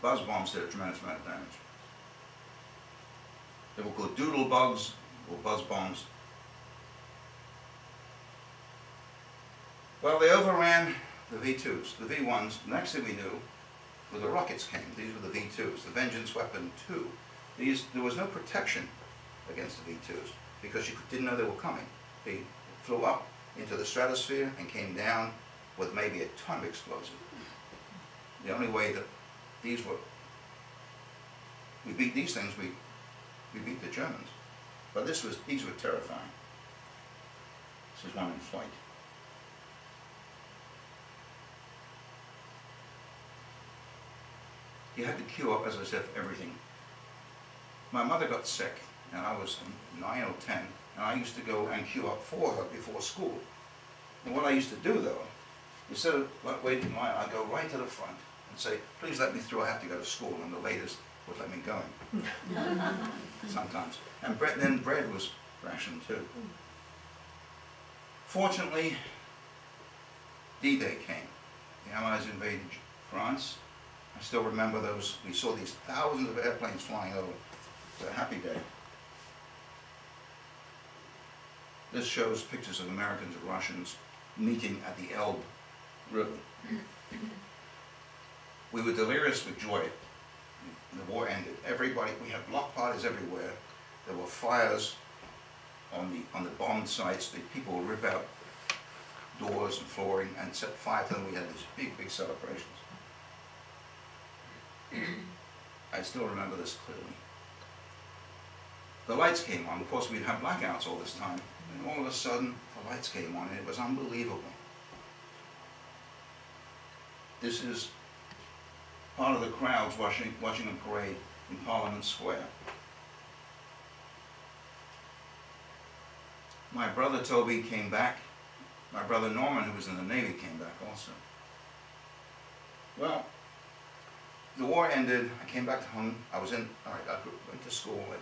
buzz bombs did a tremendous amount of damage. They were called doodle bugs or buzz bombs. Well, they overran the V2s, the V1s. The next thing we knew, were the rockets came. These were the V2s, the Vengeance Weapon 2. There was no protection against the V2s because you didn't know they were coming. They flew up into the stratosphere and came down with maybe a ton of explosive. The only way that we beat these things, we beat the Germans. But these were terrifying. This is one in flight. You had to queue up, as I said, for everything. My mother got sick, and I was 9 or 10, and I used to go and queue up for her before school. And what I used to do, though, instead of waiting in line, I'd go right to the front and say, please let me through, I have to go to school, and the latest would let me go in. Sometimes. And then bread was rationed, too. Fortunately, D-Day came. The Allies invaded France. I still remember those. We saw these thousands of airplanes flying over. It was a happy day. This shows pictures of Americans and Russians meeting at the Elbe River. We were delirious with joy. The war ended. Everybody, we had block parties everywhere. There were fires on the bombed sites. The people would rip out doors and flooring and set fire to them. We had these big, big celebrations. I still remember this clearly. The lights came on. Of course, we'd have blackouts all this time. And all of a sudden, the lights came on, and it was unbelievable. This is part of the crowds watching a parade in Parliament Square. My brother Toby came back. My brother Norman, who was in the Navy, came back also. Well, the war ended. I came back home. I went to school, I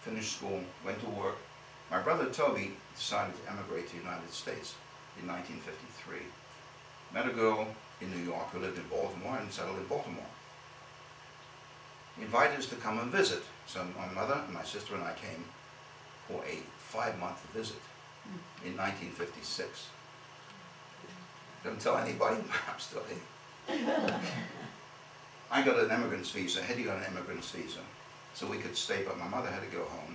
finished school, went to work. My brother Toby decided to emigrate to the United States in 1953. Met a girl in New York who lived in Baltimore and settled in Baltimore. He invited us to come and visit. So my mother and my sister and I came for a 5-month visit in 1956. Don't tell anybody, but I'm still here. I got an immigrant's visa, Hetty got an immigrant's visa, so we could stay, but my mother had to go home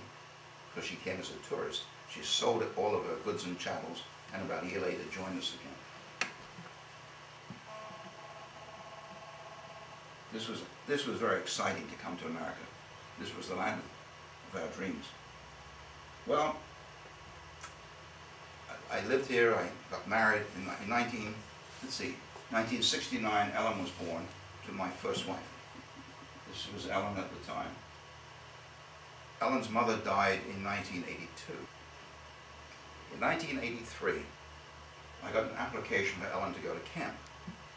because she came as a tourist. She sold all of her goods and chattels, and about a year later joined us again. This was very exciting to come to America. This was the land of our dreams. Well, I lived here, I got married in 1969, Ellen was born to my first wife. This was Ellen at the time. Ellen's mother died in 1982. In 1983, I got an application for Ellen to go to camp.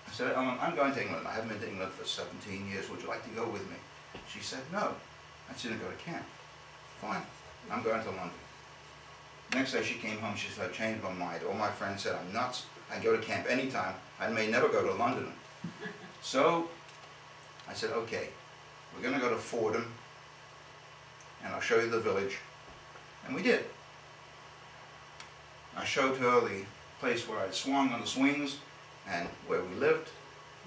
I said, Ellen, I'm going to England. I haven't been to England for 17 years. Would you like to go with me? She said, no. I said, go to camp. Fine. I'm going to London. Next day she came home. She said, I changed my mind. All my friends said, I'm nuts. I can go to camp anytime. I may never go to London. So I said, okay, we're going to go to Fordham, and I'll show you the village. And we did. I showed her the place where I swung on the swings, and where we lived,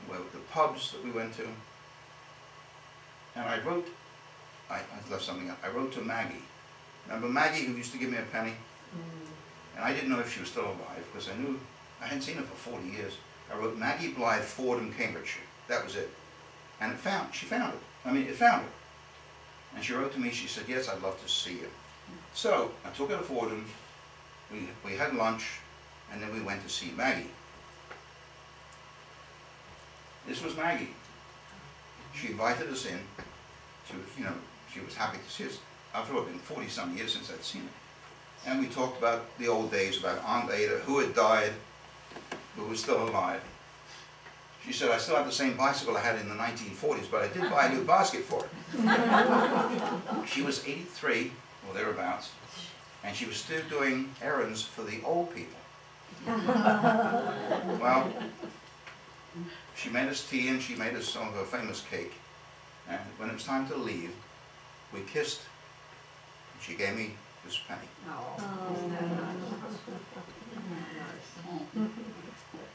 the pubs that we went to. And I left something up. I wrote to Maggie. Remember Maggie, who used to give me a penny? And I didn't know if she was still alive, because I hadn't seen her for 40 years. I wrote Maggie Blythe, Fordham, Cambridgeshire. That was it. And she found it. It found it. And she wrote to me, she said, yes, I'd love to see you. So I took her to Fordham, we had lunch, and then we went to see Maggie. This was Maggie. She invited us in. She was happy to see us. After all, it had been 40-some years since I'd seen her. And we talked about the old days, about Aunt Ada, who had died, who was still alive. She said, I still have the same bicycle I had in the 1940s, but I did buy a new basket for her. She was 83, or thereabouts, and she was still doing errands for the old people. Well, she made us tea, and she made us some of her famous cake. And when it was time to leave, we kissed. And she gave me this penny. Oh, isn't that nice? Isn't that nice?